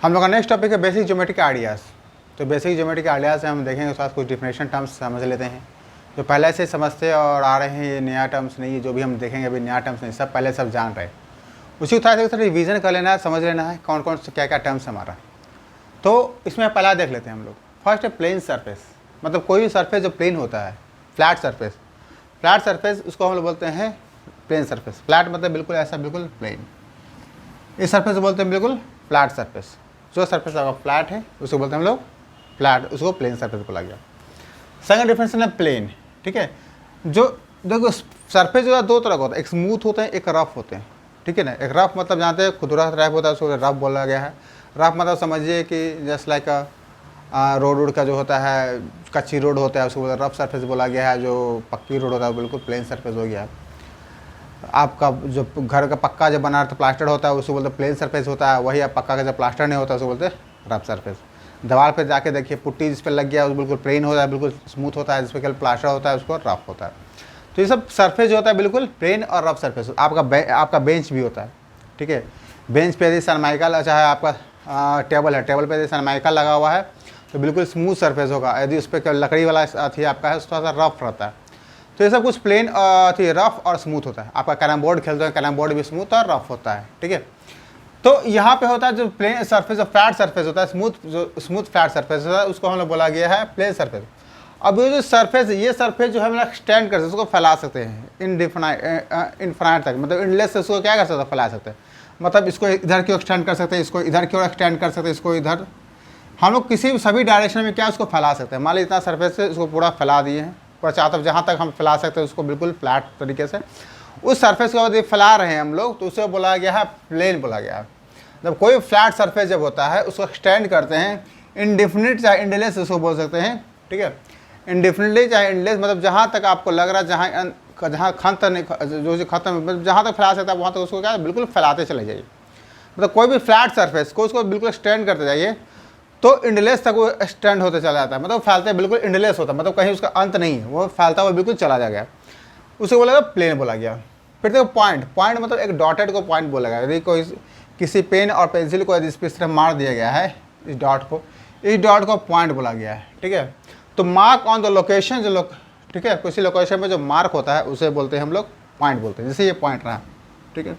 हम लोग का नेक्स्ट टॉपिक है बेसिक ज्योमेट्रिक आइडियाज़। तो बेसिक ज्योमेट्रिक आइडियाज़ से हम देखेंगे, उसके बाद कुछ डिफिनेशन टर्म्स समझ लेते हैं जो पहले से समझते और आ रहे हैं। ये नया टर्म्स नहीं है, जो भी हम देखेंगे अभी नया टर्म्स नहीं, सब पहले सब जान रहे। उसी तरह से रिवीजन कर लेना है, समझ लेना है कौन कौन से क्या क्या टर्म्स हमारा। तो इसमें पहला देख लेते हैं हम लोग। फर्स्ट है प्लेन सरफेस, मतलब कोई भी सरफेस जो प्लेन होता है, फ्लैट सरफेस। फ्लैट सरफेस उसको हम लोग बोलते हैं प्लेन सरफेस। फ्लैट मतलब बिल्कुल ऐसा, बिल्कुल प्लेन। इस सरफेस को बोलते हैं बिल्कुल फ्लैट सरफेस। जो सरफेस आपका फ्लैट है उसको बोलते हैं हम लोग फ्लैट, उसको प्लेन सरफेस बोला गया। सेकंड डिफरेंस है प्लेन, ठीक है। जो देखो सरफेस जो है दो तरह का होता है, एक स्मूथ होते हैं, एक रफ होते हैं, ठीक है ना। एक रफ मतलब जानते हैं खुदरा रफ होता है, उसको रफ बोला गया है। रफ मतलब समझिए कि जस्ट लाइक रोड वोड का जो होता है, कच्ची रोड होता है, उसको रफ सरफेस बोला गया है। जो पक्की रोड होता है बिल्कुल प्लेन सरफेस हो गया है। आपका जो घर का पक्का जो बना प्लास्टर होता है उसको बोलते प्लेन सरफेस होता है। वही आप पक्का का जब प्लास्टर नहीं होता उसको बोलते रफ सरफेस। दीवार पे जाके देखिए पुट्टी जिस पर लग गया वो बिल्कुल प्लेन होता है, बिल्कुल स्मूथ होता है। जिस पर केवल प्लास्टर होता है उसको रफ होता है। तो ये सब सरफेस जो होता है बिल्कुल प्लेन और रफ सरफेस। आपका बेंच भी होता है, ठीक है। बेंच पे यदि सनमाइकल, चाहे आपका टेबल है, टेबल पे यदि सनमाइकल लगा हुआ है तो बिल्कुल स्मूथ सरफेस होगा। यदि उस पर केवल लकड़ी वाला अथी आपका है थोड़ा सा रफ रहता है। तो ये सब कुछ प्लेन थी रफ और स्मूथ होता है। आपका कैरम बोर्ड खेलते हैं, कैरम बोर्ड भी स्मूथ और रफ होता है, ठीक है। तो यहाँ पे होता है जो प्लेन सरफेस, फ्लैट सरफेस होता है, स्मूथ फ्लैट सरफेस होता है, उसको हम लोग बोला गया है प्लेन सरफेस। अब ये जो सरफेस, ये सरफेस जो है हम लोग एक्सटेंड कर सकते हैं, उसको फैला सकते हैं इनफाइनाइट तक, मतलब इनलेस से उसको क्या कर सकते हैं, फैला सकते हैं। मतलब इसको इधर क्यों एक्सटेंड कर सकते हैं, इसको इधर क्यों एक्सटेंड कर सकते हैं, इसको इधर हम लोग किसी सभी डायरेक्शन में क्या उसको फैला सकते हैं। मान लीजिए इतना सरफेस है, उसको पूरा फैला दिए हैं पर चाहते जहाँ तक हम फैला सकते हैं उसको बिल्कुल फ्लैट तरीके से। उस सरफेस को यदि फैला रहे हैं हम लोग तो उसे बोला गया है प्लेन बोला गया है। जब कोई फ्लैट सरफेस जब होता है उसको एक्सटेंड करते हैं, इनडिफिनिट चाहे इंडलेस उसको बोल सकते हैं, ठीक है। इनडिफिनिटली चाहे इंडलेस मतलब जहाँ तक आपको लग रहा है, जहाँ खत्म जो खत्म मतलब जहाँ तक फैला सकता है वहाँ तक उसको क्या बिल्कुल फैलाते चले जाइए। मतलब कोई भी फ्लैट सरफेस को उसको बिल्कुल एक्सटेंड करते जाइए तो इंडलेस तक वो एक्सटेंड होते चला जाता है। मतलब फैलते बिल्कुल इंडलेस होता है, मतलब कहीं उसका अंत नहीं है, वो फैलता हुआ बिल्कुल चला जा गया, उसे बोला गया प्लेन बोला गया। फिर देखो पॉइंट मतलब एक डॉटेड को पॉइंट बोला गया। यदि कोई किसी पेन और पेंसिल को यदि इस तरह मार दिया गया है, इस डॉट को पॉइंट बोला गया है, ठीक है। तो मार्क ऑन द लोकेशन जो ठीक है, किसी लोकेशन पर जो मार्क होता है उसे बोलते हैं हम लोग पॉइंट बोलते हैं। जैसे ये पॉइंट रहा, ठीक है।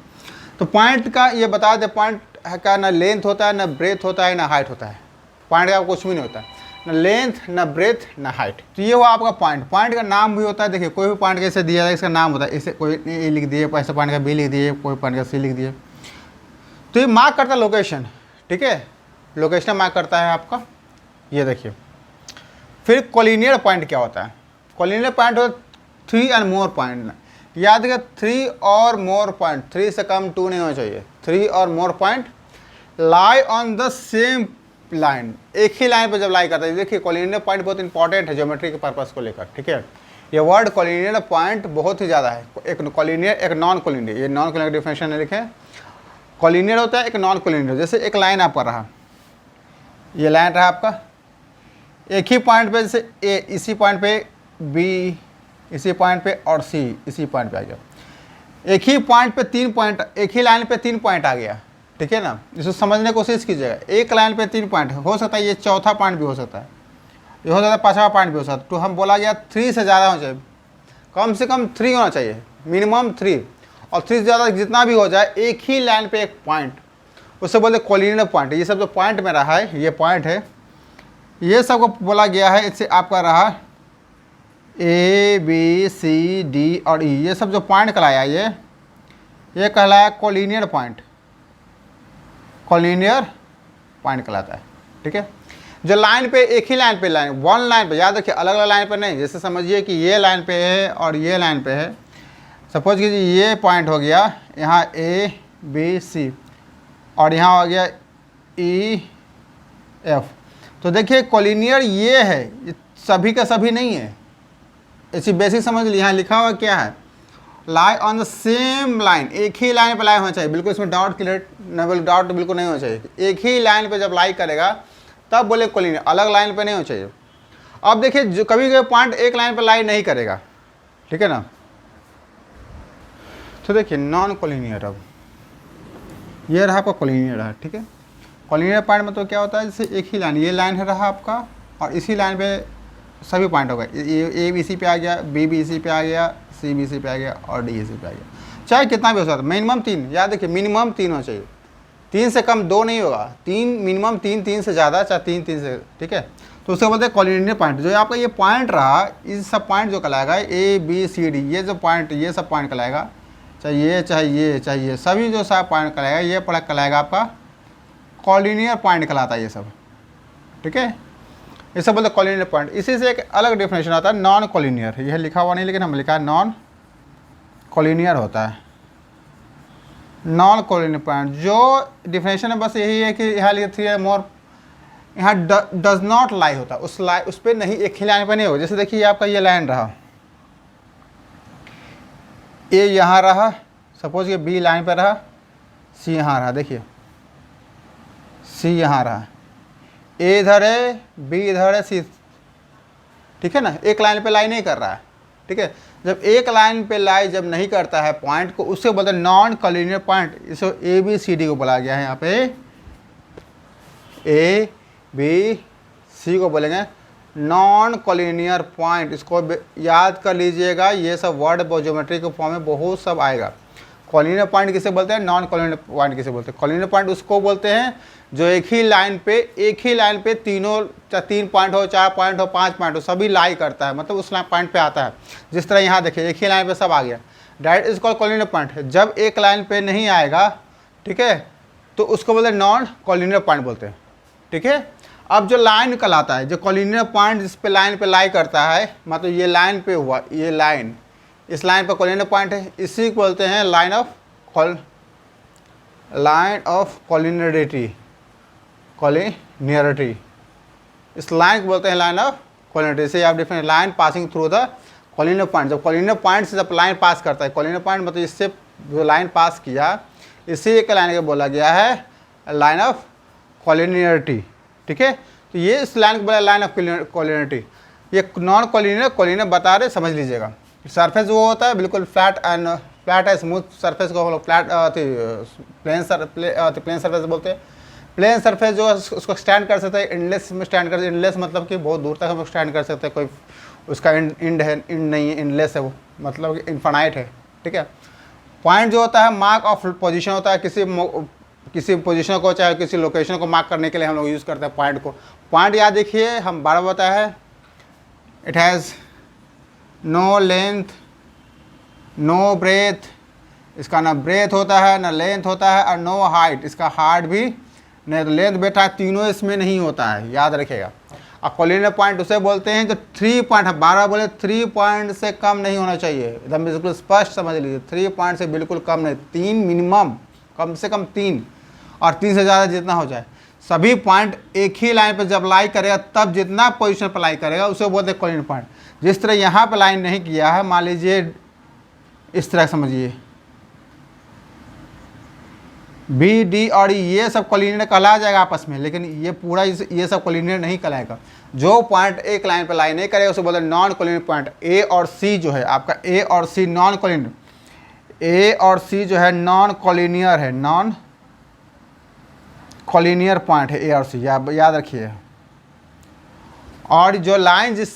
तो पॉइंट का ये बता दें, पॉइंट का ना लेंथ होता है, ना ब्रेथ होता है, ना हाइट होता है। पॉइंट का कुछ भी नहीं होता, ना लेंथ, ना ब्रेथ, ना हाइट। तो ये हुआ आपका पॉइंट। पॉइंट का नाम भी होता है। देखिए कोई भी पॉइंट कैसे दिया जाए, इसका नाम होता है। इसे कोई ए लिख दिए, ऐसे पॉइंट का बी लिख दिए, कोई पॉइंट का सी लिख दिए। तो ये मार्क करता है लोकेशन, ठीक है। लोकेशन मार्क करता है आपका, ये देखिए। फिर कोलिनियर पॉइंट क्या होता है? कोलिनियर पॉइंट होता है 3 एंड मोर पॉइंट। याद रखिए 3 और मोर पॉइंट, 3 से कम 2 नहीं होना चाहिए। 3 और more point lie on the same line, एक ही लाइन पर जब लाई करता है। देखिए कोलिनियर पॉइंट बहुत इंपॉर्टेंट है ज्योमेट्री के पर्पस को लेकर, ठीक है। ये वर्ड कोलिनियर पॉइंट बहुत ही ज़्यादा है। एक कोलिनियर, एक नॉन कोलिनियर। ये नॉन कोलिनियर डिफिनेशन है, लिखे कोलिनियर होता है, एक नॉन कोलिनियर। जैसे एक लाइन आपका रहा, ये लाइन रहा आपका, एक ही पॉइंट पे, जैसे ए इसी पॉइंट पे, बी इसी पॉइंट पे और सी इसी पॉइंट पे आ गया। एक ही पॉइंट पे 3 पॉइंट, एक ही लाइन पे 3 पॉइंट आ गया, ठीक है ना। इसको समझने की कोशिश कीजिएगा। एक लाइन पे 3 पॉइंट हो सकता है, ये चौथा पॉइंट भी हो सकता है, ये हो सकता है 5वां पॉइंट भी हो सकता है। तो हम बोला गया 3 से ज़्यादा होना चाहिए, कम से कम 3 होना चाहिए, मिनिमम 3। और 3 से ज़्यादा जितना भी हो जाए, एक ही लाइन पे एक पॉइंट, उससे बोलते कोलिनियर पॉइंट। ये सब जो पॉइंट में रहा है, ये पॉइंट है, ये सब को बोला गया है। इससे आपका रहा ए बी सी डी और ई, ये सब जो पॉइंट कहलाया, ये कहलाया कोलिनियर पॉइंट। कोलिनियर पॉइंट कहलाता है, ठीक है। जो लाइन पे, एक ही लाइन पे, वन लाइन पे, याद रखिए अलग अलग लाइन पे नहीं। जैसे समझिए कि ये लाइन पे है और ये लाइन पे है। सपोज कीजिए ये पॉइंट हो गया यहाँ ए बी सी और यहाँ हो गया ई एफ। तो देखिए कोलिनियर ये है, ये सभी का सभी नहीं है। ऐसी बेसिक समझ लीजिए। यहाँ लिखा हुआ क्या है, lie on the same line, एक ही लाइन पर लाई होना चाहिए। बिल्कुल इसमें डाउट क्लियर, डाउट बिल्कुल नहीं होना चाहिए। एक ही लाइन पे जब लाई करेगा तब बोले कोलिनियर, अलग लाइन पे नहीं होना चाहिए। अब देखिए जो कभी कभी पॉइंट एक लाइन पर लाई नहीं करेगा, ठीक है ना। तो देखिए नॉन कोलिनियर, अब ये रहा आपका कोलिनियर रहा, ठीक है। कॉलिनियर पॉइंट मतलब क्या होता है, जैसे एक ही लाइन, ये लाइन है रहा आपका और इसी लाइन पे सभी पॉइंट हो गए, ए बी सी पे आ गया, बी बी सी पे आ गया, सी बी सी पे आ गया और डी सी पे आ गया। चाहे कितना भी हो सकता है, मिनिमम 3, याद रखिए मिनिमम 3 होना चाहिए, 3 से कम 2 नहीं होगा, 3 मिनिमम, 3 3 से ज़्यादा, चाहे 3 3 से, ठीक है। तो उसके बोलते हैं कॉलिनियर पॉइंट। जो आपका ये पॉइंट रहा, इस सब पॉइंट जो कहलाएगा ए बी सी डी, ये जो पॉइंट, ये सब पॉइंट कहलाएगा, चाहे ये चाहे ये चाहे ये, सभी जो सब पॉइंट कहलाएगा, ये पॉइंट कहलाएगा आपका कॉलिनियर पॉइंट कहलाता है ये सब, ठीक है। ये सब बोलते हैं कॉलिनियर पॉइंट। इसी से एक अलग डेफिनेशन आता है नॉन कॉलिनियर, यह लिखा हुआ नहीं लेकिन हम लिखा है नॉन कॉलिनियर होता है। नॉन कॉलिनियर पॉइंट जो डेफिनेशन है बस यही है कि यहाँ लिखे 3 मोर, यहाँ डज नॉट लाई होता है, उस पर नहीं, एक ही लाइन पर नहीं होगा। जैसे देखिए आपका ये लाइन रहा, ए यहाँ रहा, सपोज ये बी लाइन पर रहा, सी यहाँ रहा, देखिए सी यहाँ रहा, ए इधर है, बी इधर है, सी, ठीक है ना, एक लाइन पे लाई नहीं कर रहा है, ठीक है। जब एक लाइन पे लाई जब नहीं करता है पॉइंट को, उससे बोलते हैं नॉन कॉलिनियर पॉइंट। इसे ए बी सी डी को बोला गया है, यहाँ पे ए बी सी को बोलेंगे नॉन कॉलिनियर पॉइंट। इसको याद कर लीजिएगा, ये सब वर्ड ज्योमेट्री के फॉर्म में बहुत सब आएगा। कॉलिनियर पॉइंट किसे बोलते हैं, नॉन कॉलिनियर पॉइंट किसे बोलते हैं। कॉलिनियर पॉइंट उसको बोलते हैं जो एक ही लाइन पे तीनों, चाहे 3 पॉइंट हो, 4 पॉइंट हो, 5 पॉइंट हो, सभी लाई करता है, मतलब उस पॉइंट पे आता है। जिस तरह यहाँ देखिए एक ही लाइन पे सब आ गया, that is called collinear point. जब एक लाइन पे नहीं आएगा, ठीक है, तो उसको बोलते हैं नॉन कॉलिनियर पॉइंट बोलते हैं, ठीक है। अब जो लाइन कहलाता है, जो कॉलिनियर पॉइंट जिस पे लाइन पे लाई करता है, मतलब ये लाइन पे हुआ, ये लाइन, इस लाइन पर कॉलिनियर पॉइंट है, इसी को बोलते हैं लाइन ऑफ कॉलिनियरिटी। इस लाइन को बोलते हैं लाइन ऑफ कॉलिनियरिटी। से आप different line passing through the collinear point. जब कॉलिनियर पॉइंट से जब लाइन पास करता है, कॉलिनियर पॉइंट मतलब इससे जो लाइन पास किया, इसी एक लाइन को बोला गया है लाइन ऑफ कॉलिनियरिटी, ठीक है। तो ये इस लाइन को बोला लाइन ऑफ कॉलिनियरिटी। ये नॉन कॉलिनियर बता रहे, समझ लीजिएगा। सरफेस वो होता है बिल्कुल फ्लैट है, स्मूथ सरफेस को हम लोग फ्लैट प्लेन सरफेस बोलते हैं। प्लेन सरफेस जो है उसको स्टैंड कर सकते हैं, इंडलेस में स्टैंड कर, इंडलेस मतलब कि बहुत दूर तक हम लोग स्टैंड कर सकते हैं, कोई उसका इंड है, इंड नहीं है, इंडलेस है वो, मतलब कि इनफाइनाइट है, ठीक है। पॉइंट जो होता है मार्क ऑफ पोजीशन होता है, किसी पोजीशन को चाहे किसी लोकेशन को मार्क करने के लिए हम लोग यूज़ करते हैं पॉइंट को। पॉइंट याद देखिए, हम बार बार बताया है, it has no length no breadth, इसका ना ब्रेथ होता है ना लेंथ होता है, और नो हाइट, इसका हाइट भी नहीं, तो लेंथ बेटा तीनों इसमें नहीं होता है, याद रखिएगा। और कॉलिनियर पॉइंट उसे बोलते हैं जो 3 पॉइंट है, 12 बोले 3 पॉइंट से कम नहीं होना चाहिए, एकदम बिल्कुल स्पष्ट समझ लीजिए, 3 पॉइंट से बिल्कुल कम नहीं, 3 मिनिमम, कम से कम 3, और 3 से ज़्यादा जितना हो जाए। सभी पॉइंट एक ही लाइन पर जब लाई करेगा, तब जितना पोजीशन पर लाई करेगा उसे बोलते हैं कॉलिनियर पॉइंट। जिस तरह यहाँ पर लाइन नहीं किया है, मान लीजिए इस तरह समझिए, बी डी और ये सब कॉलिनियर कहला जाएगा आपस में, लेकिन ये पूरा ये सब कॉलिनियर नहीं कहलाएगा। जो पॉइंट एक लाइन पर लाइन नहीं करेगा उसे बोलते हैं नॉन कॉलिनियर पॉइंट। ए और सी जो है आपका, ए और सी नॉन कॉलिनियर, ए और सी जो है नॉन कॉलिनियर है, नॉन कॉलिनियर पॉइंट है ए और सी, याद रखिए। और जो लाइन जिस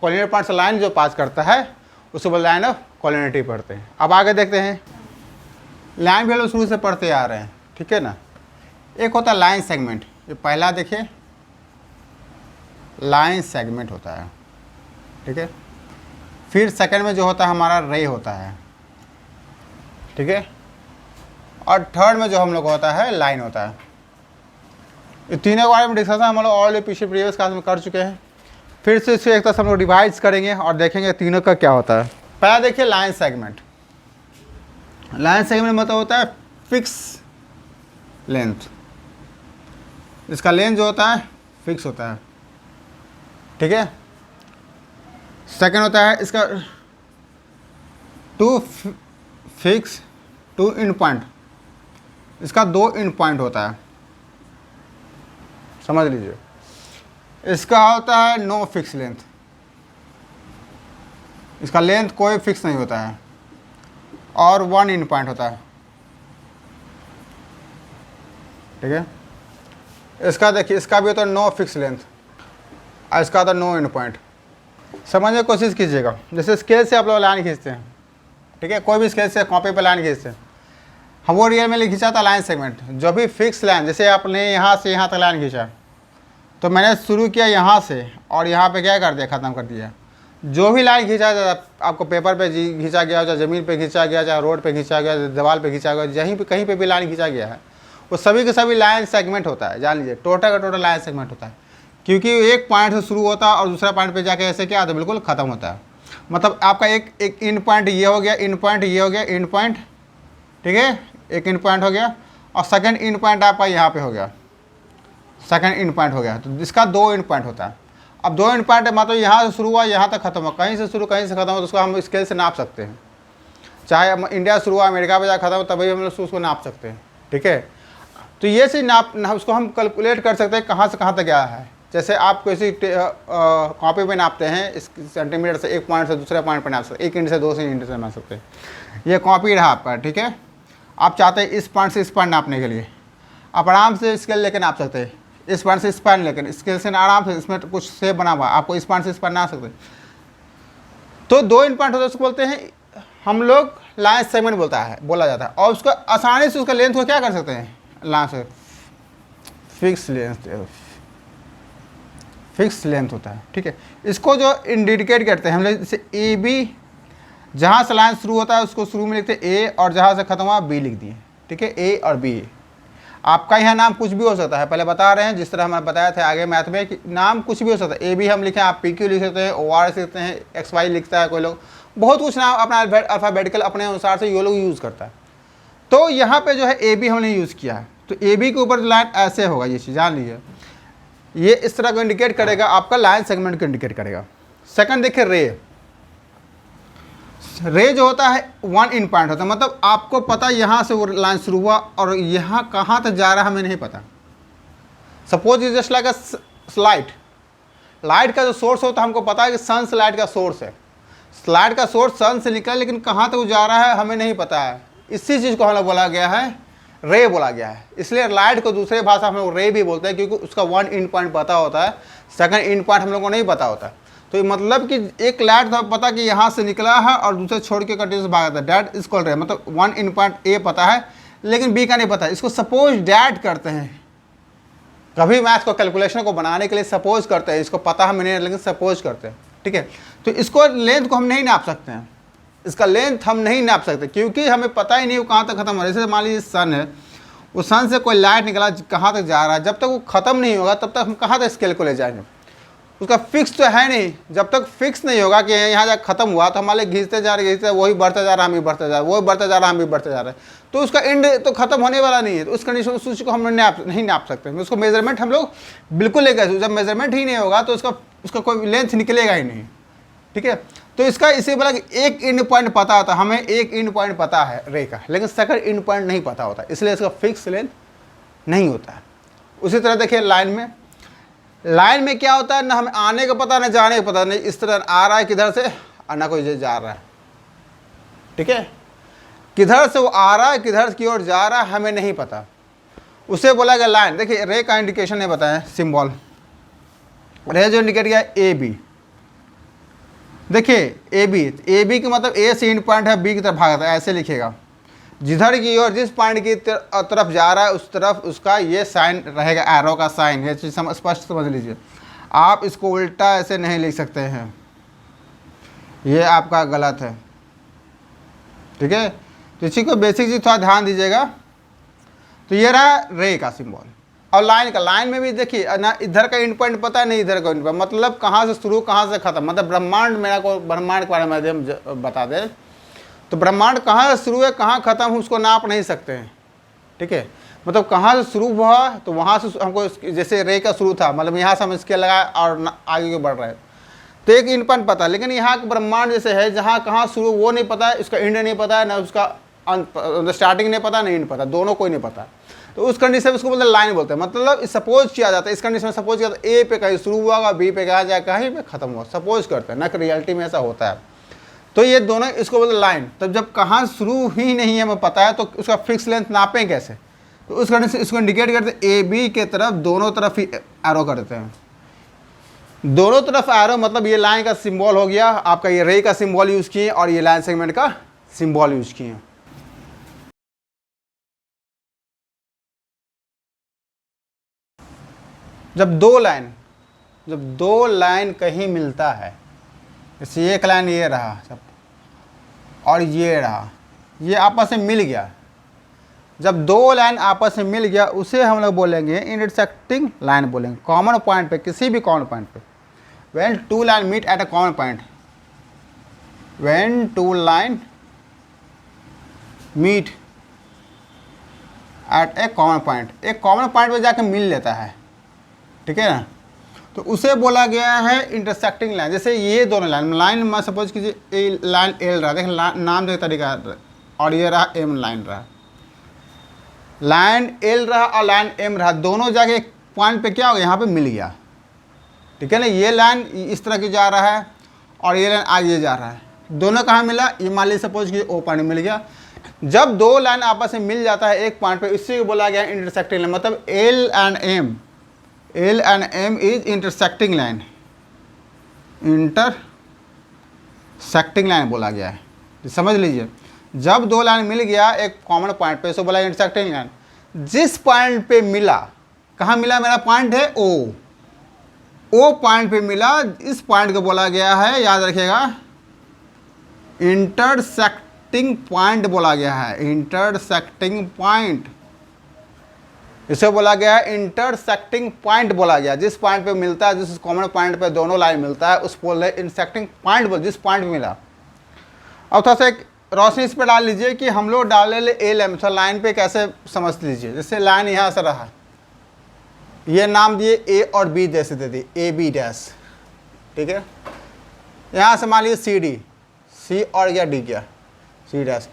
कॉलिनियर पॉइंट से लाइन जो पास करता है उसे बोलते हैं लाइन ऑफ कॉलिनियरिटी पढ़ते हैं। अब आगे देखते हैं, लाइन भी हम लोग शुरू से पढ़ते आ रहे हैं, ठीक है ना। एक होता है लाइन सेगमेंट, ये पहला देखिए लाइन सेगमेंट होता है, ठीक है। फिर सेकंड में जो होता है हमारा रे होता है, ठीक है। और थर्ड में जो हम लोग होता है लाइन होता है। ये तीनों के बारे में डिस्कशन हम लोग ऑलरेडी पीछे प्रीवियस क्लास में कर चुके हैं। फिर से इसे एक तरह से हम लोग डिवाइड्स करेंगे और देखेंगे तीनों का क्या होता है। पहला देखिए लाइन सेगमेंट। लाइन सेगमेंट मतलब होता है फिक्स लेंथ, इसका लेंथ जो होता है फिक्स होता है, ठीक है। सेकंड होता है इसका two fix two in point, इसका 2 इन पॉइंट होता है, समझ लीजिए। इसका होता है नो फिक्स लेंथ, इसका लेंथ कोई फिक्स नहीं होता है, और 1 इन पॉइंट होता है, ठीक है। इसका देखिए, इसका भी होता है नो फिक्स लेंथ और इसका होता है नो एंड पॉइंट। समझने की कोशिश कीजिएगा। जैसे स्केल से आप लोग लाइन खींचते हैं, ठीक है, कोई भी स्केल से कॉपी पर लाइन खींचते हैं, हम वो रियल में खींचा था लाइन सेगमेंट, जो भी फिक्स लाइन, जैसे आपने यहाँ से यहाँ तक लाइन खींचा, तो मैंने शुरू किया यहाँ से और यहाँ पे क्या कर दिया, ख़त्म कर दिया। जो भी लाइन खींचा जाए, आपको पेपर पे खींचा गया, चाहे ज़मीन पे खींचा गया, चाहे रोड पे खींचा गया, दीवार पे खींचा गया, जहीं पे कहीं पे भी लाइन खींचा गया है, वो सभी के सभी लाइन सेगमेंट होता है। जान लीजिए, टोटल का टोटल लाइन सेगमेंट होता है, क्योंकि एक पॉइंट से शुरू होता है और दूसरा पॉइंट पे जाके ऐसे क्या आता है, बिल्कुल ख़त्म होता है। मतलब आपका एक इन पॉइंट ये हो गया, इन पॉइंट ये हो गया, इन पॉइंट, ठीक है, एक इन पॉइंट हो गया और सेकंड इन पॉइंट आपका यहाँ पे हो गया, सेकंड इन पॉइंट हो गया। तो इसका दो इन पॉइंट होता है। अब दो इन पॉइंट मतलब यहाँ से शुरू हुआ, यहाँ तक खत्म हुआ, कहीं से शुरू कहीं से खत्म हो, तो उसको हम स्केल से नाप सकते हैं। चाहे इंडिया शुरू हुआ, अमेरिका पे जाकर खत्म हो, तभी हम लोग उसको नाप सकते हैं, ठीक है। तो ये चीज़ नाप उसको हम कैलकुलेट कर सकते हैं कहाँ से कहाँ तक गया है। जैसे आप किसी कॉपी पे नापते हैं, इस सेंटीमीटर से एक पॉइंट से दूसरे पॉइंट पर नाप सकते हैं, एक इंच से दो इंच से नाप सकते हैं। ये कॉपी रहा आपका, ठीक है। आप चाहते हैं इस पॉइंट से इस पॉइंट नापने के लिए, आप आराम से स्केल लेकर नाप सकते हैं। इस पॉइंट से इस पॉइंट लेकर स्केल से आराम से, इसमें कुछ शेप बना हुआ, आपको इस पॉइंट से इस पॉइंट नाप सकते हैं। तो दो इन पॉइंट होते हैं, उसको बोलते हैं हम लोग लाइन सेगमेंट बोला जाता है। और उसको आसानी से उसका लेंथ को क्या कर सकते हैं, लाइन से फिक्स लेंथ होता है, ठीक है। इसको जो इंडिकेट करते हैं हम लोग, जैसे ए बी, जहाँ से लाइन शुरू होता है उसको शुरू में लिखते हैं ए, और जहाँ से खत्म हुआ बी लिख दिए, ठीक है, ए और बी। आपका यहाँ नाम कुछ भी हो सकता है, पहले बता रहे हैं, जिस तरह हमने बताया था आगे मैथ में कि नाम कुछ भी हो सकता है। ए बी हम लिखें, आप पी क्यू लिख सकते हैं, ओ आर लिख सकते हैं, एक्स वाई लिखता है कोई लोग, बहुत कुछ नाम अपना अल्फ़ाबेटिकल अपने अनुसार से ये लोग यूज़ करता है। तो यहाँ पे जो है ए बी हमने यूज़ किया है, तो ए बी के ऊपर लाइन ऐसे होगा, ये चीज़ जान लीजिए, ये इस तरह को इंडिकेट करेगा, आपका लाइन सेगमेंट को इंडिकेट करेगा। सेकंड देखिए, रे जो होता है वन इन पॉइंट होता है, मतलब आपको पता यहाँ से वो लाइन शुरू हुआ और यहाँ कहाँ तक जा रहा है हमें नहीं पता। Suppose is just like a light, light का जो सोर्स होता है हमको पता है कि सन से लाइट का सोर्स है, लाइट का सोर्स सन से निकला, लेकिन कहाँ तक जा रहा है हमें नहीं पता है। इसी चीज़ को हम लोग बोला गया है रे बोला गया है। इसलिए लाइट को दूसरे भाषा हम लोग रे भी बोलते हैं, क्योंकि उसका वन इन पॉइंट पता होता है, सेकंड इन पॉइंट हम लोग को नहीं पता होता है। तो मतलब कि एक लाइट तो पता कि यहाँ से निकला है और दूसरे छोड़ के कंटिन्यूस भागा था, डैट इज कॉल्ड रे। मतलब वन इन पॉइंट ए पता है लेकिन बी का नहीं पता है। इसको सपोज डैट करते हैं, कभी मैथ को कैलकुलेशन को बनाने के लिए सपोज करते हैं, इसको पता हमें नहीं लेकिन सपोज करते हैं, ठीक है। तो इसको लेंथ को हम नहीं नाप सकते हैं, इसका लेंथ हम नहीं नाप सकते, क्योंकि हमें पता ही नहीं वो कहाँ तक खत्म हो रहा है। जैसे मान लीजिए सन है, उस सन से कोई लाइट निकला, कहाँ तक जा रहा है, जब तक वो ख़त्म नहीं होगा तब तक हम कहाँ तक स्केल को ले जाएंगे। उसका फिक्स तो है नहीं, जब तक फिक्स नहीं होगा कि यहाँ जाकर ख़त्म हुआ तो हमारे घिसते जा रहे वही बढ़ता जा रहा, हम भी बढ़ते जा रहे, वही बढ़ता जा रहा, हम भी बढ़ते जा रहे, तो उसका एंड तो खत्म होने वाला नहीं है। तो उस कंडीशन उस चीज़ को हम नहीं नाप सकते। उसको मेजरमेंट हम लोग बिल्कुल लेकर, जब मेजरमेंट ही नहीं होगा तो उसका कोई लेंथ निकलेगा ही नहीं, ठीक है। तो इसका इसे बोला कि एक इन पॉइंट पता होता है, हमें एक इन पॉइंट पता है रे का, लेकिन सेकंड इन पॉइंट नहीं पता होता, इसलिए इसका फिक्स लेंथ नहीं होता है। उसी तरह देखिए लाइन में क्या होता है, ना हमें आने का पता ना जाने का पता, नहीं इस तरह आ रहा है किधर से और ना कोई जा रहा है, ठीक है। किधर से वो आ रहा है, किधर की ओर जा रहा है हमें नहीं पता, उसे बोला गया लाइन। देखिए रे का इंडिकेशन है बताएं, सिंबल रे जो इंडिकेट किया ए बी। देखिए ए बी का मतलब ए से इन पॉइंट है, बी की तरफ भागता है, ऐसे लिखेगा। जिधर की ओर जिस पॉइंट की तरफ जा रहा है उस तरफ उसका ये साइन रहेगा, एरो का साइन। ये चीज़ स्पष्ट समझ लीजिए, आप इसको उल्टा ऐसे नहीं लिख सकते हैं, ये आपका गलत है, ठीक है। तो इसी को बेसिक चीज़ थोड़ा ध्यान दीजिएगा। तो ये रहा रे का सिंबल। और लाइन में भी देखिए ना, इधर का इन पॉइंट पता है नहीं इधर का इन पॉइंट, मतलब कहाँ से शुरू कहाँ से खत्म। मतलब ब्रह्मांड के बारे में हम बता दें तो ब्रह्मांड कहाँ से शुरू है कहाँ खत्म है उसको नाप नहीं सकते हैं, ठीक है। मतलब कहाँ से शुरू हुआ तो वहाँ से हमको, जैसे रे का शुरू था, मतलब यहाँ से हम स्केल लगाए और आगे बढ़ रहे हैं तो एक इन पॉइंट पता है, लेकिन यहाँ का ब्रह्मांड जैसे है जहाँ कहाँ शुरू वो नहीं पता है, उसका एंड नहीं पता है, ना उसका स्टार्टिंग नहीं पता, नहीं एंड पता, दोनों कोई नहीं पता। तो उस कंडीशन में उसको बोलते हैं लाइन बोलते हैं। मतलब सपोज किया जाता है, इस कंडीशन में सपोज किया जाता है ए पे कहीं शुरू हुआ होगा, बी पे कहाँ जाए कहीं पे खत्म हुआ, सपोज करते हैं ना कि रियलिटी में ऐसा होता है। तो ये दोनों इसको बोलते हैं लाइन। तब जब कहाँ शुरू ही नहीं है हमें पता है तो उसका फिक्स लेंथ नापें कैसे, तो उस कंडीशन से इसको इंडिकेट करते हैं ए बी के तरफ, दोनों तरफ ही एरो करते हैं। दोनों तरफ एरो मतलब ये लाइन का सिंबल हो गया आपका, ये रे का सिंबल यूज़ किए और ये लाइन सेगमेंट का सिंबल यूज़ किए। जब दो लाइन कहीं मिलता है, जैसे एक लाइन ये रहा और ये रहा, ये आपस में मिल गया, जब दो लाइन आपस में मिल गया उसे हम लोग बोलेंगे इंटरसेक्टिंग लाइन बोलेंगे। कॉमन पॉइंट पे, किसी भी कॉमन पॉइंट पे, when two line meet at a common point, when two line meet at a common point, एक कॉमन पॉइंट पे जाके मिल लेता है, ठीक है ना, तो उसे बोला गया है इंटरसेक्टिंग लाइन। जैसे ये दोनों लाइन मैं सपोज कीजिए लाइन एल रहा, देख नाम देख तरीका, और ये रहा एम लाइन रहा, लाइन एल रहा और लाइन एम रहा, दोनों जाके एक पॉइंट पे क्या हो गया, यहाँ पे मिल गया, ठीक है ना। ये लाइन इस तरह की जा रहा है और ये लाइन आगे जा रहा है, दोनों कहाँ मिला, ये मान लीजिए सपोज कि ओ पॉइंट मिल गया। जब दो लाइन आपस में मिल जाता है एक पॉइंट पे, इसी को बोला गया इंटरसेक्टिंग लाइन। मतलब L and M is intersecting line, intersecting line बोला गया है, समझ लीजिए। जब दो लाइन मिल गया एक कॉमन पॉइंट पे, इसको बोला इंटरसेक्टिंग लाइन। जिस पॉइंट पे मिला, कहाँ मिला, मेरा पॉइंट है ओ पॉइंट पे मिला, इस पॉइंट को बोला गया है, याद रखिएगा, इंटरसेक्टिंग पॉइंट बोला गया है, इंटरसेक्टिंग पॉइंट, इसे बोला गया है इंटरसेक्टिंग पॉइंट बोला गया। जिस पॉइंट पे मिलता है, जिस कॉमन पॉइंट पे दोनों लाइन मिलता है, उस बोल रहे इंटरसेक्टिंग पॉइंट बोल, जिस पॉइंट पे मिला। अब थोड़ा सा एक रोशनी इस पर डाल लीजिए कि हम लोग डाले ले एल एम, तो लाइन पे कैसे समझ लीजिए। जैसे लाइन यहाँ से रहा, ये नाम दिए ए और बी जैसे दे दिए, ए बी डैश, ठीक है। यहाँ से मान लीजिए सी डी, सी और या डी क्या, सी डैश।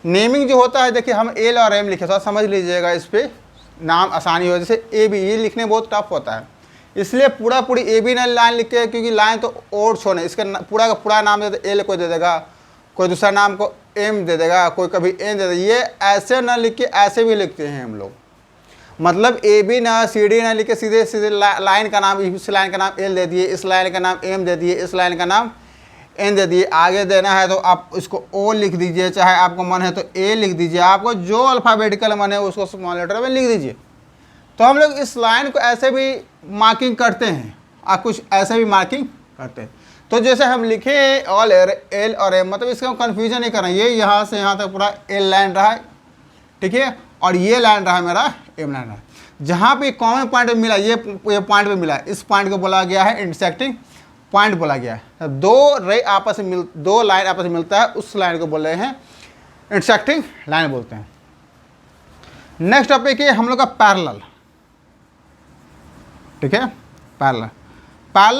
नेमिंग जो होता है, देखिए हम एल और एम लिखे, थोड़ा समझ लीजिएगा, इस पर नाम आसानी हो। जैसे ए बी, ये लिखने बहुत टफ होता है, इसलिए पूरी ए बी ना लाइन लिखे, क्योंकि लाइन तो और छोड़े, इसका पूरा का पूरा नाम दे दे, एल को दे देगा, कोई दूसरा नाम को एम दे देगा, कोई कभी एन दे देगा। ये ऐसे ना लिख के ऐसे भी लिखते हैं हम लोग, मतलब ए बी ना सी डी ना लिख के सीधे सीधे लाइन का नाम, इस लाइन का नाम एल दे दिए, इस लाइन का नाम एम दे दिए, इस लाइन का नाम एन दे दिए। आगे देना है तो आप इसको ओ लिख दीजिए, चाहे आपको मन है तो ए लिख दीजिए, आपको जो अल्फ़ाबेटिकल मन है उसको स्मॉल लेटर में लिख दीजिए। तो हम लोग इस लाइन को ऐसे भी मार्किंग करते हैं, आप कुछ ऐसे भी मार्किंग करते हैं। तो जैसे हम लिखे ऑल एल और एम, मतलब इसका हम कन्फ्यूजन नहीं कर रहे हैं, ये यहाँ से यहाँ तक पूरा एल लाइन रहा है, ठीक है, और ये लाइन रहा मेरा एम लाइन रहा। जहाँ पे कॉमन पॉइंट मिला, ये पॉइंट पे मिला, इस पॉइंट को बोला गया है इंटरसेक्टिंग पॉइंट बोला गया है। दो रे आपस में दो लाइन आपस में मिलता है, उस लाइन को बोल रहे हैं इंटरसेक्टिंग लाइन बोलते हैं। नेक्स्ट टॉपिक है हम लोग का पैरेलल, ठीक है। पैरेलल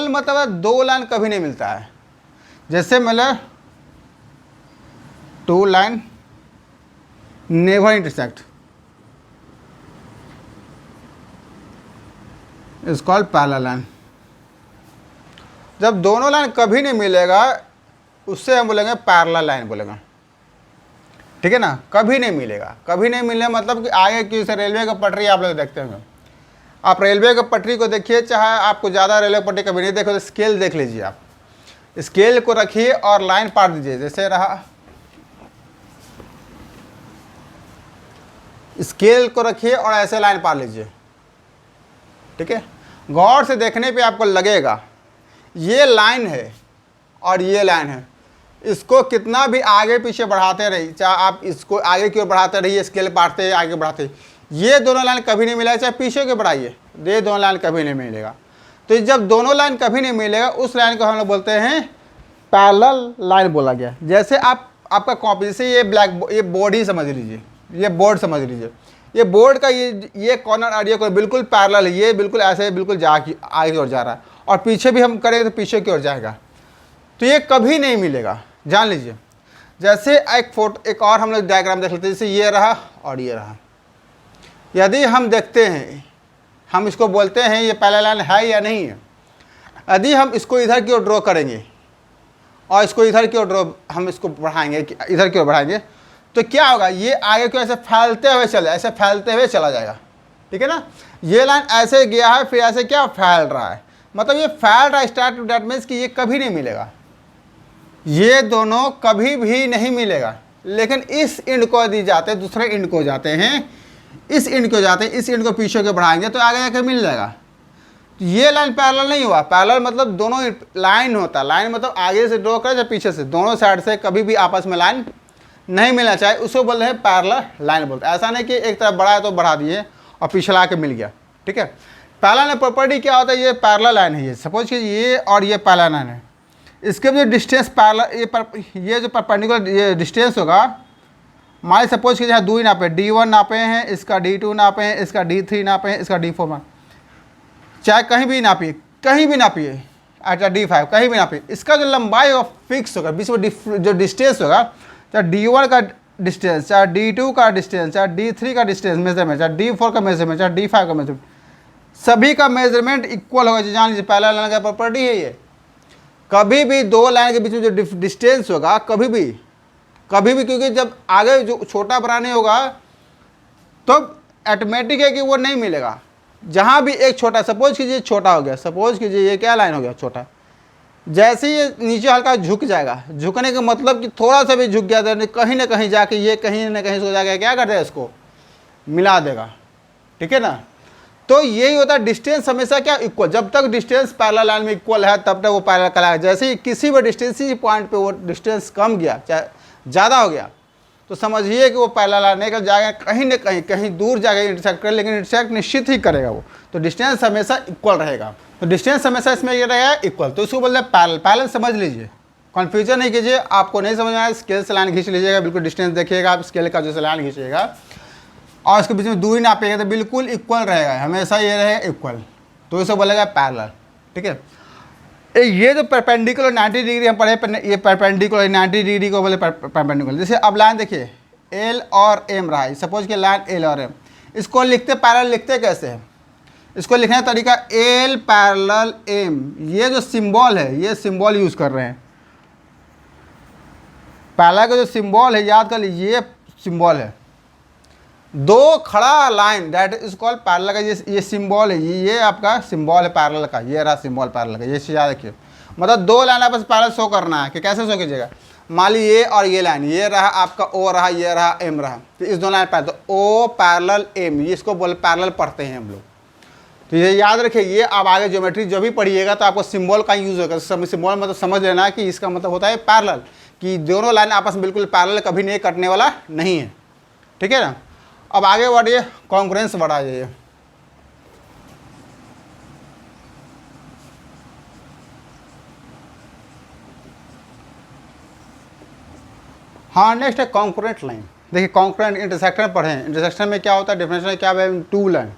मतलब दो लाइन कभी नहीं मिलता है। जैसे मतलब two line never intersect is called parallel line. जब दोनों लाइन कभी नहीं मिलेगा उससे हम बोलेंगे पैरेलल लाइन बोलेंगे, ठीक है ना। कभी नहीं मिलेगा, कभी नहीं मिलने मतलब कि आगे की से रेलवे का पटरी आप लोग देखते होंगे, आप रेलवे का पटरी को देखिए, चाहे आपको ज़्यादा रेलवे पटरी कभी नहीं देखो तो स्केल देख लीजिए, आप स्केल को रखिए और लाइन पार दीजिए। जैसे रहा, स्केल को रखिए और ऐसे लाइन पार लीजिए, ठीक है। गौर से देखने पे आपको लगेगा ये लाइन है और ये लाइन है, इसको कितना भी आगे पीछे बढ़ाते रहिए, चाहे आप इसको आगे की ओर बढ़ाते रहिए, स्केल पारते आगे बढ़ाते, ये दोनों लाइन कभी नहीं मिलेगा, चाहे पीछे के बढ़ाइए, ये दोनों लाइन कभी नहीं मिलेगा। तो जब दोनों लाइन कभी नहीं मिलेगा उस लाइन को हम लोग बोलते हैं पैरेलल लाइन बोला गया। जैसे आपका कॉपी, जैसे ये ये बोर्ड ही समझ लीजिए, ये बोर्ड समझ लीजिए, ये बोर्ड का ये कॉर्नर और ये बिल्कुल पैरेलल है, ये बिल्कुल ऐसे बिल्कुल आगे की ओर जा रहा है, और पीछे भी हम करेंगे तो पीछे की ओर जाएगा, तो ये कभी नहीं मिलेगा, जान लीजिए। जैसे एक और हम लोग डायग्राम देख लेते हैं, जैसे ये रहा और ये रहा। यदि हम देखते हैं, हम इसको बोलते हैं ये पैरेलल लाइन है या नहीं है। यदि हम इसको इधर की ओर ड्रॉ करेंगे और इसको इधर की ओर हम इसको बढ़ाएंगे, इधर की ओर बढ़ाएंगे, तो क्या होगा, ये आगे को ऐसे फैलते हुए चले, ऐसे फैलते हुए चला जाएगा, ठीक है ना। ये लाइन ऐसे गया है, फिर ऐसे क्या फैल रहा है, मतलब ये फैल रहा है स्टार्ट टू, डेट मीन्स कि ये कभी नहीं मिलेगा, ये दोनों कभी भी नहीं मिलेगा। लेकिन इस इंड को दी जाते हैं, दूसरे इंड को जाते हैं, इस इंड को जाते हैं, इस इंड को पीछे के बढ़ाएंगे तो आगे जाके मिल जाएगा। तो ये लाइन पैरेलल नहीं हुआ, पैरेलल मतलब दोनों लाइन होता है, लाइन मतलब आगे से ड्रॉ करे या पीछे से, दोनों साइड से कभी भी आपस में लाइन नहीं मिलना चाहिए, उसको बोलते हैं पैरेलल लाइन बोलते हैं। ऐसा नहीं कि एक तरफ बढ़ा है तो बढ़ा दिए और पिछला के मिल गया, ठीक है। पैरेलल में प्रॉपर्टी क्या होता है, ये पैरेलल लाइन है, ये सपोज कि ये और ये पैरेलल लाइन है, इसके जो डिस्टेंस पैरेलल ये जो परपेंडिकुलर ये डिस्टेंस होगा, मान सपोज कि जहाँ दूरी नापे, D1 नापे हैं, इसका D2 नापे हैं, इसका D3 नापे हैं, इसका D4 नापे, चाहे कहीं भी नापिए, कहीं भी नापिए, अच्छा D5 कहीं भी नापिए, इसका जो लंबाई होगा फिक्स होगा, बीच में जो डिस्टेंस होगा, चाहे D1 का डिस्टेंस, चाहे D2 का डिस्टेंस, चाहे D3 का डिस्टेंस मेजरमेंट, चाहे D4 का मेजरमेंट, चाहे D5 का मेजरमेंट, सभी का मेजरमेंट इक्वल होगा। जान लीजिए पैरेलल लाइन का प्रॉपर्टी है ये, कभी भी दो लाइन के बीच में जो डिस्टेंस होगा, कभी भी, क्योंकि जब आगे जो छोटा बड़ा नहीं होगा तो ऑटोमेटिक है कि वो नहीं मिलेगा। जहाँ भी एक छोटा, सपोज कीजिए छोटा हो गया, सपोज कीजिए ये क्या लाइन हो गया छोटा, जैसे ही ये नीचे हल्का झुक जाएगा, झुकने का मतलब कि थोड़ा सा भी झुक गया तो कहीं ना कहीं जाके ये कहीं ना कहीं सो जाएगा, क्या कर देगा इसको मिला देगा, ठीक है ना। तो यही होता है, डिस्टेंस हमेशा क्या इक्वल, जब तक डिस्टेंस पैरेलल लाइन में इक्वल है तब तक वो पैरेलल कहलाएगा। जैसे ही किसी भी डिस्टेंस पॉइंट पे वो डिस्टेंस कम गया, चाहे ज़्यादा हो गया, तो समझिए कि वो पैरेलल लाइन निकल जाएगा, कहीं ना कहीं कहीं दूर जाएगा इंटरसेक्ट कर, लेकिन इंटरसेक्ट निश्चित ही करेगा वो, तो डिस्टेंस हमेशा इक्वल रहेगा। तो डिस्टेंस हमेशा इसमें ये रहेगा इक्वल, तो इसको बोलते हैं पैरेलल। पैरेलल समझ लीजिए, कन्फ्यूजन नहीं कीजिए, आपको नहीं समझ में आया स्केल से लाइन खींच लीजिएगा, बिल्कुल डिस्टेंस देखिएगा, आप स्केल का जो लाइन खींचिएगा और इसके बीच में दूरी नापिएगा तो बिल्कुल इक्वल रहेगा, हमेशा ये रहेगा इक्वल, तो इसे बोलेगा पैरेलल, ठीक है। ये जो परपेंडिकुलर 90 डिग्री हम पढ़े, ये परपेंडिकुलर 90 डिग्री को बोले परपेंडिकुलर। जैसे अब लाइन देखिए एल और एम रहा है, सपोज कि लाइन एल और एम, इसको लिखते पैरेलल लिखते कैसे हैं, इसको लिखने का तरीका एल पैरेलल एम, ये जो सिंबल है ये सिंबल यूज़ कर रहे हैं, पैरेलल का जो सिंबल है याद कर लीजिए, ये सिंबल है, दो खड़ा line that is called parallel का, ये सिंबल है, ये आपका सिंबल है पैरेलल का, ये रहा सिंबल पैरेलल का, ये चीज़ याद रखिए। मतलब दो लाइन आपस पैरेलल शो करना है कि कैसे शो कीजिएगा, मान ली ये और ये लाइन, ये रहा आपका ओ रहा, ये रहा एम रहा, तो इस दोनों लाइन पैरेलल, तो ओ पैरेलल एम, ये इसको बोले पैरेलल पढ़ते हैं हम लोग। तो ये याद रखिए, ये आप आगे ज्योमेट्री जो भी पढ़िएगा तो आपको सिंबल का यूज़ होगा, सिंबल मतलब समझ लेना कि इसका मतलब होता है पैरेलल, कि दोनों लाइन आपस में बिल्कुल पैरेलल कभी नहीं कटने वाला नहीं है, ठीक है ना। अब आगे बढ़िए, कॉन्ग्रुएंस बढ़ा जाइए। हाँ नेक्स्ट है कॉन्ग्रुएंट लाइन। देखिए कॉन्ग्रुएंट इंटरसेक्शन पढ़े हैं, इंटरसेक्शन में क्या होता है, डिफरेंशियल में क्या है, टू लाइन,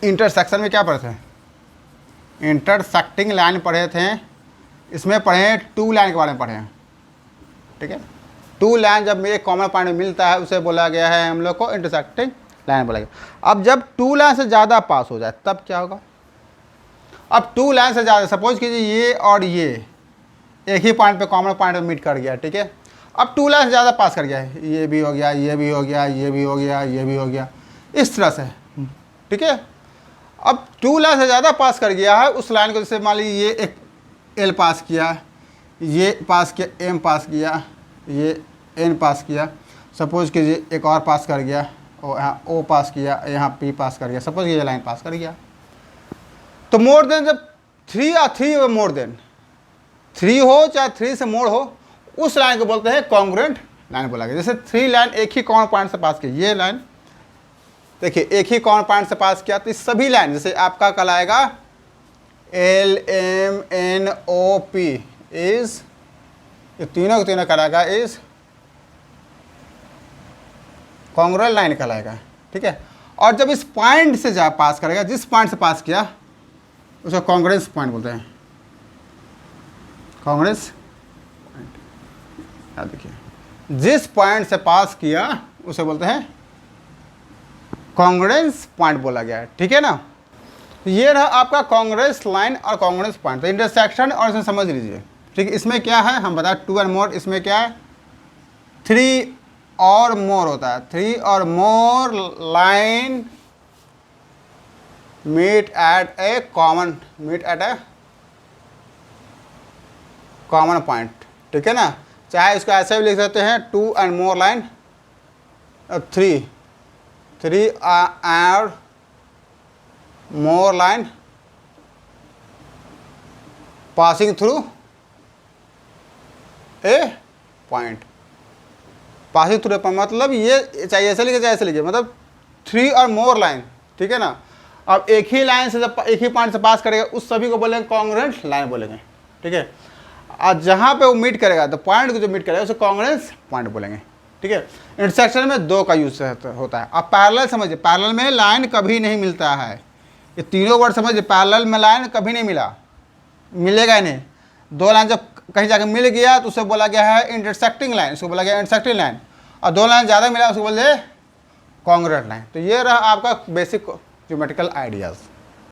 इंटरसेक्शन में क्या पढ़े थे, इंटरसेक्टिंग लाइन पढ़े थे, इसमें पढ़े हैं टू लाइन के बारे में पढ़े हैं, ठीक है। टू लाइन जब एक कॉमन पॉइंट में मिलता है उसे बोला गया है हम लोग को इंटरसेक्टिंग लाइन बोला गया। अब जब टू लाइन से ज़्यादा पास हो जाए तब क्या होगा, अब टू लाइन से ज़्यादा, सपोज कीजिए ये और ये एक ही पॉइंट पे कॉमन पॉइंट में मीट कर गया, ठीक है। अब टू लाइन से ज़्यादा पास कर गया है, ये भी हो गया, ये भी हो गया, ये भी हो गया, ये भी हो गया, इस तरह से, ठीक है। अब टू लाइन से ज़्यादा पास कर गया है उस लाइन को, जैसे मान लीजिए ये एक एल पास किया, ये पास किया, एम पास किया, ये एन पास किया, सपोज कीजिए एक और पास कर गया, और यहाँ ओ पास किया, यहाँ पी पास कर गया, सपोज ये लाइन पास कर गया, तो मोर देन जब थ्री या थ्री मोर देन थ्री हो चाहे थ्री से मोर हो, उस लाइन को बोलते हैं कॉन्ग्रुएंट लाइन बोला गया। जैसे थ्री लाइन एक ही कॉमन पॉइंट से पास की, ये लाइन देखिए एक ही कॉमन पॉइंट से पास किया, तो इस सभी लाइन जैसे आपका कहलाएगा L M N O P is, ये तीनों के तीनों कहलाएगा इज कॉन्ग्रुएंट लाइन कहलाएगा, ठीक है। और जब इस पॉइंट से जा पास करेगा, जिस पॉइंट से पास किया उसको कॉन्ग्रुएंस पॉइंट बोलते हैं, कॉन्ग्रुएंस याद देखिए, जिस पॉइंट से पास किया उसे बोलते हैं कॉन्ग्रुएंस पॉइंट बोला गया है, ठीक है ना। ये रहा आपका कॉन्ग्रुएंस लाइन और कॉन्ग्रुएंस पॉइंट, तो इंटरसेक्शन और इसे समझ लीजिए, ठीक है। इसमें क्या है हम बताएं, टू एंड मोर, इसमें क्या है थ्री और मोर होता है, 3 और more line meet at a common point, ठीक है ना। चाहे इसको ऐसे भी लिख सकते हैं 2 एंड मोर लाइन, 3 और more line passing through a point. Passing through a point मतलब ये चाहिए ऐसे लिखिए चाहे ऐसे लिखिए, मतलब 3 और मोर लाइन, ठीक है ना। अब एक ही लाइन से जब एक ही पॉइंट से पास करेगा उस सभी को बोलेंगे कॉन्ग्रुएंट लाइन बोलेंगे, ठीक है। और जहाँ पे वो मीट करेगा तो पॉइंट को जो मीट करेगा उसे कॉन्ग्रुएंस पॉइंट बोलेंगे, ठीक है। इंटरसेक्शन में 2 का यूज होता है। अब पैरेलल समझिए, पैरेलल में लाइन कभी नहीं मिलता है, ये तीनों वर्ड समझिए। पैरेलल में लाइन कभी नहीं मिलेगा ही नहीं। 2 लाइन जब कहीं जाकर मिल गया तो उसे बोला गया है इंटरसेक्टिंग लाइन, उसको बोला गया इंटरसेक्टिंग लाइन। और 2 लाइन ज़्यादा मिला उसको बोलते हैं कॉन्ग्रुएंट लाइन। तो ये रहा आपका बेसिक ज्योमेट्रिकल आइडियाज़।